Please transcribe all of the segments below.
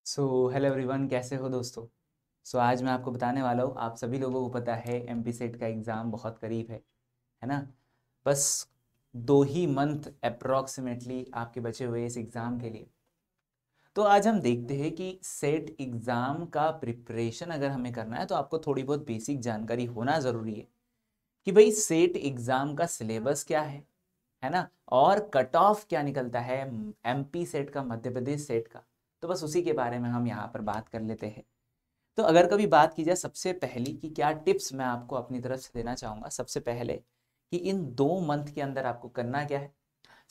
Hello everyone, कैसे हो दोस्तों। आज मैं आपको बताने वाला हूँ, आप सभी लोगों को पता है एमपी सेट का एग्ज़ाम बहुत करीब है ना। बस 2 ही मंथ अप्रॉक्सीमेटली आपके बचे हुए इस एग्ज़ाम के लिए। तो आज हम देखते हैं कि सेट एग्ज़ाम का प्रिपरेशन अगर हमें करना है तो आपको थोड़ी बहुत बेसिक जानकारी होना ज़रूरी है कि भाई सेट एग्ज़ाम का सिलेबस क्या है ना, और कट ऑफ क्या निकलता है एमपी सेट का, मध्य प्रदेश सेट का। तो बस उसी के बारे में हम यहाँ पर बात कर लेते हैं। तो अगर कभी बात की जाए सबसे पहली कि क्या टिप्स मैं आपको अपनी तरफ से देना चाहूँगा, सबसे पहले कि इन 2 मंथ के अंदर आपको करना क्या है।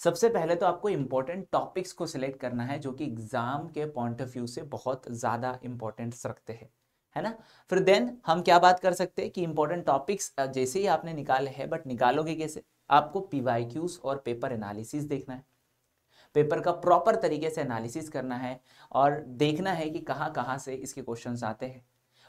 सबसे पहले तो आपको इम्पोर्टेंट टॉपिक्स को सिलेक्ट करना है जो कि एग्जाम के पॉइंट ऑफ व्यू से बहुत ज़्यादा इंपॉर्टेंस रखते हैं, है ना। फिर देन हम क्या बात कर सकते हैं कि इंपॉर्टेंट टॉपिक्स जैसे ही आपने निकाले हैं, बट निकालोगे कैसे। आपको पीवाईक्यूज और पेपर एनालिसिस देखना है, पेपर का प्रॉपर तरीके से एनालिसिस करना है और देखना है कि कहाँ कहाँ से इसके क्वेश्चंस आते हैं।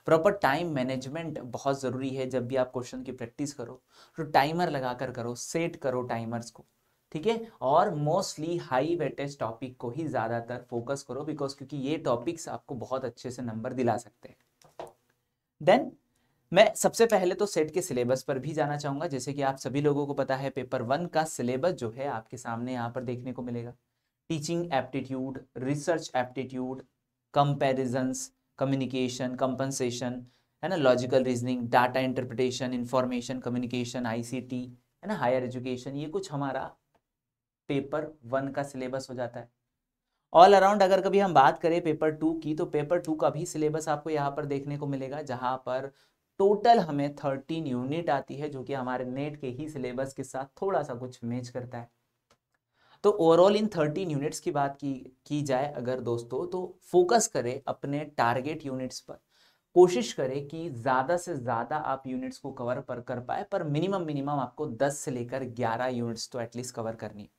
प्रॉपर टाइम मैनेजमेंट बहुत ज़रूरी है। जब भी आप क्वेश्चन की प्रैक्टिस करो तो टाइमर लगाकर करो, सेट करो टाइमर्स को, ठीक है। और मोस्टली हाई वेटेज टॉपिक को ही ज़्यादातर फोकस करो, बिकॉज क्योंकि ये टॉपिक्स आपको बहुत अच्छे से नंबर दिला सकते हैं। देन मैं सबसे पहले तो सेट के सिलेबस पर भी जाना चाहूँगा। जैसे कि आप सभी लोगों को पता है पेपर 1 का सिलेबस जो है आपके सामने यहाँ पर देखने को मिलेगा। Teaching aptitude, research aptitude, comparisons, communication, compensation, है ना, logical reasoning, data interpretation, information communication, ICT, है ना, हायर एजुकेशन, ये कुछ हमारा पेपर 1 का सिलेबस हो जाता है। ऑल अराउंड अगर कभी हम बात करें पेपर 2 की, तो पेपर 2 का भी सिलेबस आपको यहाँ पर देखने को मिलेगा, जहाँ पर टोटल हमें 13 यूनिट आती है, जो कि हमारे नेट के ही सिलेबस के साथ थोड़ा सा कुछ मैच करता है। तो ओवरऑल इन 13 यूनिट्स की बात की जाए अगर दोस्तों, तो फोकस करें अपने टारगेट यूनिट्स पर। कोशिश करें कि ज़्यादा से ज़्यादा आप यूनिट्स को कवर पर कर पाए, पर मिनिमम मिनिमम आपको 10 से लेकर 11 यूनिट्स तो एटलीस्ट कवर करनी है।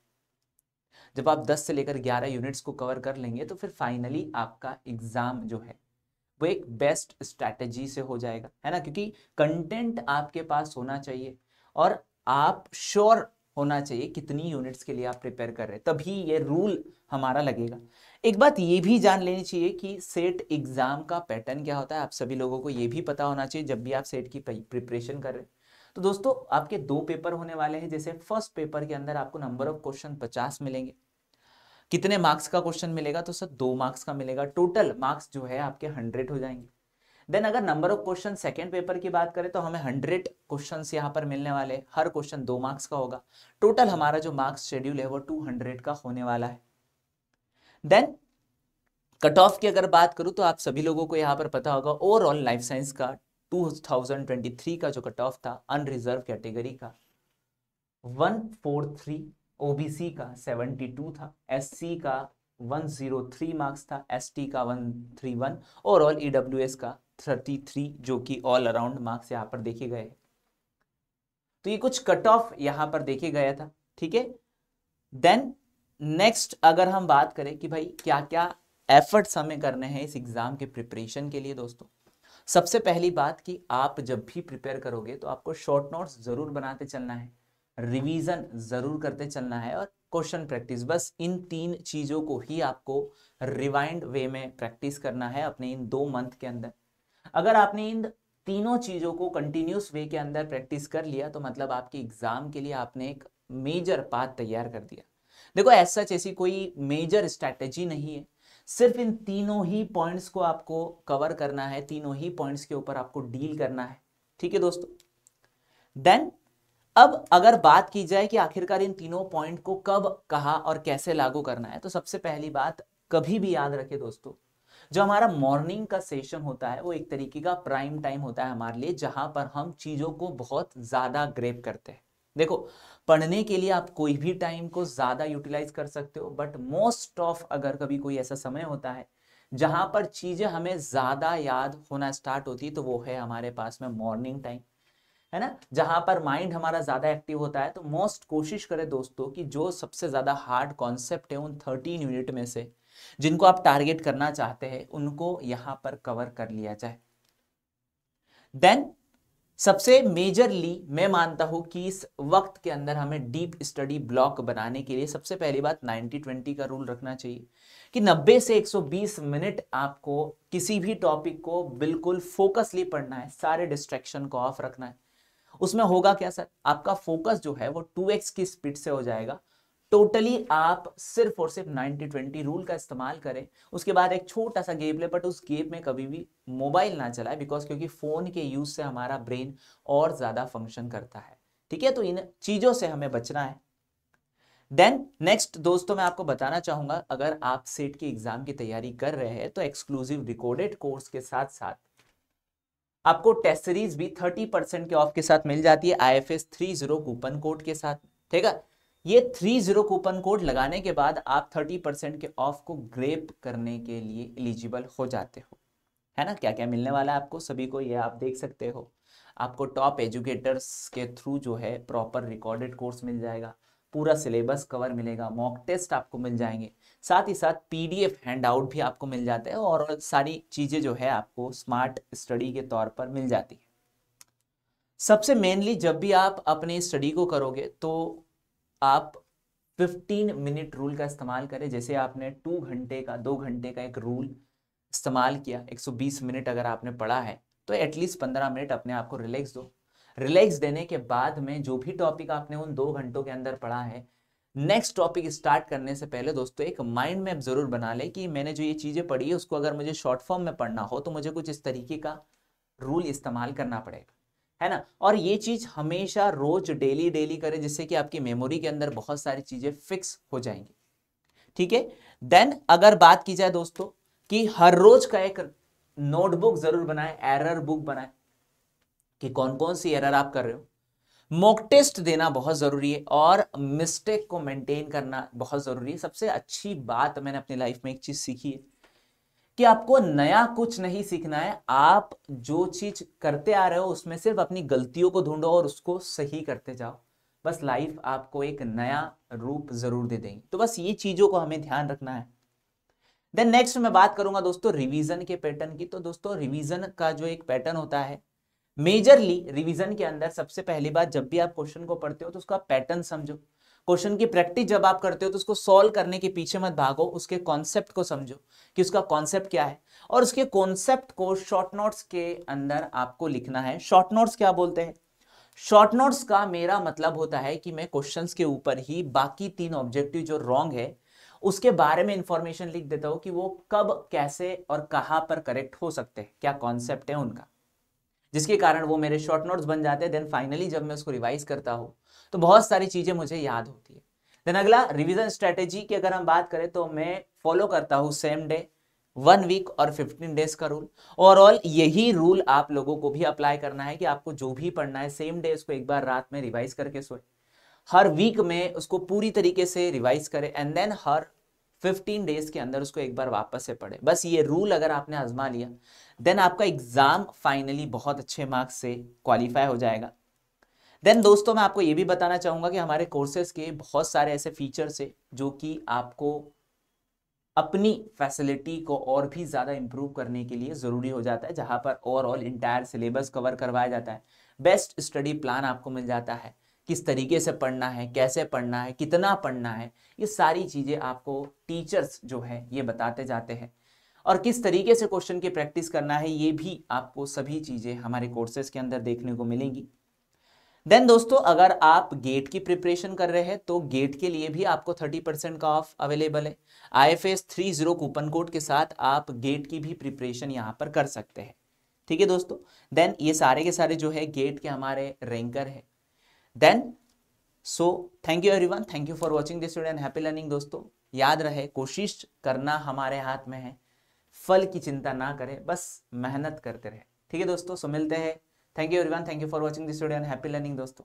जब आप 10 से लेकर 11 यूनिट्स को कवर कर लेंगे तो फिर फाइनली आपका एग्ज़ाम जो है वो एक बेस्ट स्ट्रैटेजी से हो जाएगा, है ना, क्योंकि कंटेंट आपके पास होना चाहिए और आप श्योर होना चाहिए कितनी यूनिट्स के लिए आप प्रिपेयर कर रहे हैं, तभी ये रूल हमारा लगेगा। एक बात ये भी जान लेनी चाहिए कि सेट एग्जाम का पैटर्न क्या होता है। आप सभी लोगों को ये भी पता होना चाहिए जब भी आप सेट की प्रिपरेशन कर रहे हैं। तो दोस्तों आपके 2 पेपर होने वाले हैं। जैसे फर्स्ट पेपर के अंदर आपको नंबर ऑफ क्वेश्चन 50 मिलेंगे। कितने मार्क्स का क्वेश्चन मिलेगा, तो सर 2 मार्क्स का मिलेगा। टोटल मार्क्स जो है आपके 100 हो जाएंगे। देन अगर number of question second paper की बात करें तो हमें 100 क्वेश्चंस यहाँ पर मिलने वाले, हर क्वेश्चन 2 मार्क्स का होगा। टोटल हमारा जो मार्क्स शेड्यूल है वो 200 का होने वाला है। देन कट ऑफ की अगर बात करूं तो आप सभी लोगों को यहाँ पर पता होगा ओवरऑल लाइफ साइंस का 2023 का जो कट ऑफ था अनरिजर्व कैटेगरी का 143, ओबीसी का 72 था, एससी का 103 मार्क्स था, एसटी का 131, और ऑल ईडब्ल्यूएस का 33, जो कि ऑल अराउंड मार्क्स यहाँ पर देखे गए। तो ये कुछ कट ऑफ यहाँ पर देखे गया था, ठीक है। देन नेक्स्ट अगर हम बात करें कि भाई क्या क्या एफर्ट्स हमें करने हैं इस एग्जाम के प्रिपरेशन के लिए दोस्तों, सबसे पहली बात कि आप जब भी प्रिपेयर करोगे तो आपको शॉर्ट नोट्स जरूर बनाते चलना है, रिवीजन जरूर करते चलना है, और क्वेश्चन प्रैक्टिस। बस इन 3 चीजों को ही आपको रिवाइंड वे में प्रैक्टिस करना है अपने इन 2 मंथ के अंदर। अगर आपने इन तीनों चीजों को कंटिन्यूस वे के अंदर प्रैक्टिस कर लिया तो मतलब आपके एग्जाम के लिए आपने एक मेजर पाथ तैयार कर दिया। देखो एज सच ऐसी कोई मेजर स्ट्रैटेजी नहीं है, सिर्फ इन तीनों ही पॉइंट्स को आपको कवर करना है, तीनों ही पॉइंट्स के ऊपर आपको डील करना है, ठीक है दोस्तों। देन अब अगर बात की जाए कि आखिरकार इन तीनों पॉइंट को कब, कहां और कैसे लागू करना है, तो सबसे पहली बात कभी भी याद रखें दोस्तों, जो हमारा मॉर्निंग का सेशन होता है वो एक तरीके का प्राइम टाइम होता है हमारे लिए, जहां पर हम चीजों को बहुत ज्यादा ग्रेप करते हैं। देखो पढ़ने के लिए आप कोई भी टाइम को ज्यादा यूटिलाइज कर सकते हो, बट मोस्ट ऑफ अगर कभी कोई ऐसा समय होता है जहां पर चीजें हमें ज्यादा याद होना स्टार्ट होती है, तो वो है हमारे पास में मॉर्निंग टाइम, है ना, जहां पर माइंड हमारा ज्यादा एक्टिव होता है। तो मोस्ट कोशिश करें दोस्तों कि जो सबसे ज्यादा हार्ड कॉन्सेप्ट है उन 13 यूनिट में से जिनको आप टारगेट करना चाहते हैं उनको यहां पर कवर कर लिया जाए। देन सबसे मेजरली मैं मानता हूं कि इस वक्त के अंदर हमें डीप स्टडी ब्लॉक बनाने के लिए सबसे पहली बात 90-20 का रूल रखना चाहिए कि 90 से 120 मिनट आपको किसी भी टॉपिक को बिल्कुल फोकसली पढ़ना है, सारे डिस्ट्रैक्शन को ऑफ रखना है। उसमें होगा क्या सर, आपका फोकस जो है वो 2x की स्पीड से हो जाएगा। टोटली आप सिर्फ और सिर्फ 90-20 रूल का इस्तेमाल करें। उसके बाद एक छोटा सा गेप ले, बट उस गेप में कभी भी मोबाइल ना चलाए, बिकॉज क्योंकि फोन के यूज से हमारा ब्रेन और ज्यादा फंक्शन करता है। ठीक है, तो इन चीजों से हमें बचना है। देन नेक्स्ट दोस्तों मैं आपको बताना चाहूंगा, अगर आप सेट की एग्जाम की तैयारी कर रहे हैं तो एक्सक्लूसिव रिकॉर्डेड कोर्स के साथ साथ आपको टेस्ट सीरीज भी 30% के ऑफ के साथ मिल जाती है, IFS 30 कूपन कोड के साथ। ठीक है, ये 30 कूपन कोड लगाने के बाद आप 30% के ऑफ को ग्रैब करने के लिए एलिजिबल हो जाते हो, है ना। क्या क्या मिलने वाला है आपको सभी को, ये आप देख सकते हो। आपको टॉप एजुकेटर्स के थ्रू जो है प्रॉपर रिकॉर्डेड कोर्स मिल जाएगा, पूरा सिलेबस कवर मिलेगा, मॉक टेस्ट आपको मिल जाएंगे, साथ ही साथ PDF हैंड आउट भी आपको मिल जाते हैं, और सारी चीजें जो है आपको स्मार्ट स्टडी के तौर पर मिल जाती है। सबसे मेनली जब भी आप अपने स्टडी को करोगे तो आप 15 मिनट रूल का इस्तेमाल करें। जैसे आपने 2 घंटे का 2 घंटे का एक रूल इस्तेमाल किया, 120 मिनट अगर आपने पढ़ा है तो एटलीस्ट 15 मिनट अपने आप को रिलैक्स दो। रिलैक्स देने के बाद में जो भी टॉपिक आपने उन 2 घंटों के अंदर पढ़ा है, नेक्स्ट टॉपिक स्टार्ट करने से पहले दोस्तों एक माइंड मैप जरूर बना ले कि मैंने जो ये चीजें पढ़ी है उसको अगर मुझे शॉर्ट फॉर्म में पढ़ना हो तो मुझे कुछ इस तरीके का रूल इस्तेमाल करना पड़ेगा, है ना। और ये चीज हमेशा रोज डेली डेली करें, जिससे कि आपकी मेमोरी के अंदर बहुत सारी चीजें फिक्स हो जाएंगी। ठीक है, देन अगर बात की जाए दोस्तों कि हर रोज का एक नोटबुक जरूर बनाए, एरर बुक बनाए कि कौन कौन सी एरर आप कर रहे हो। मॉक टेस्ट देना बहुत जरूरी है और मिस्टेक को मेंटेन करना बहुत जरूरी है। सबसे अच्छी बात मैंने अपनी लाइफ में एक चीज सीखी है कि आपको नया कुछ नहीं सीखना है, आप जो चीज करते आ रहे हो उसमें सिर्फ अपनी गलतियों को ढूंढो और उसको सही करते जाओ। बस लाइफ आपको एक नया रूप जरूर दे देंगी। तो बस ये चीजों को हमें ध्यान रखना है। देन नेक्स्ट मैं बात करूंगा दोस्तों रिवीजन के पैटर्न की। तो दोस्तों रिवीजन का जो एक पैटर्न होता है, मेजरली रिवीजन के अंदर सबसे पहली बात, जब भी आप क्वेश्चन को पढ़ते हो तो उसका पैटर्न समझो। क्वेश्चन की प्रैक्टिस जब आप करते हो तो उसको सॉल्व करने के पीछे मत भागो, उसके कॉन्सेप्ट को समझो कि उसका कॉन्सेप्ट क्या है, और उसके कॉन्सेप्ट को शॉर्ट नोट्स के अंदर आपको लिखना है। शॉर्ट नोट्स क्या बोलते हैं? शॉर्ट नोट्स का मेरा मतलब होता है कि मैं क्वेश्चंस के ऊपर ही बाकी 3 ऑब्जेक्टिव जो रॉन्ग है उसके बारे में इंफॉर्मेशन लिख देता हूं कि वो कब, कैसे और कहां पर करेक्ट हो सकते हैं, क्या कॉन्सेप्ट है उनका, जिसके कारण वो मेरे शॉर्ट नोट्स बन जाते हैं। देन फाइनली जब मैं उसको रिवाइज करता हूं तो बहुत सारी चीजें मुझे याद होती है। देन अगला रिवीजन स्ट्रेटेजी की अगर हम बात करें तो मैं फॉलो करता हूं सेम डे, 1 वीक और 15 डेज का रूल। ओवरऑल यही रूल आप लोगों को भी अप्लाई करना है कि आपको जो भी पढ़ना है सेम डे उसको एक बार रात में रिवाइज करके सोए, हर वीक में उसको पूरी तरीके से रिवाइज करें, एंड देन हर 15 डेज के अंदर उसको एक बार वापस से पढ़े। बस ये रूल अगर आपने आजमा लिया देन आपका एग्जाम फाइनली बहुत अच्छे मार्क्स से क्वालिफाई हो जाएगा। देन दोस्तों मैं आपको ये भी बताना चाहूंगा कि हमारे कोर्सेज के बहुत सारे ऐसे फीचर्स है जो कि आपको अपनी फैसिलिटी को और भी ज्यादा इंप्रूव करने के लिए जरूरी हो जाता है, जहां पर ओवरऑल इंटायर सिलेबस कवर करवाया जाता है, बेस्ट स्टडी प्लान आपको मिल जाता है, किस तरीके से पढ़ना है, कैसे पढ़ना है, कितना पढ़ना है, ये सारी चीजें आपको टीचर्स जो है ये बताते जाते हैं, और किस तरीके से क्वेश्चन की प्रैक्टिस करना है ये भी आपको सभी चीजें हमारे कोर्सेज के अंदर देखने को मिलेंगी। देन दोस्तों अगर आप गेट की प्रिपरेशन कर रहे हैं तो गेट के लिए भी आपको 30% का ऑफ अवेलेबल है। IFS 30 कूपन कोड के साथ आप गेट की भी प्रिपरेशन यहां पर कर सकते हैं। ठीक है दोस्तों, देन ये सारे के सारे जो है गेट के हमारे रैंकर है। Then so thank you everyone, thank you for watching this video and happy learning. दोस्तों याद रहे कोशिश करना हमारे हाथ में है, फल की चिंता ना करें, बस मेहनत करते रहे। ठीक है दोस्तों, सो मिलते हैं। Thank you everyone, thank you for watching this video and happy learning दोस्तों।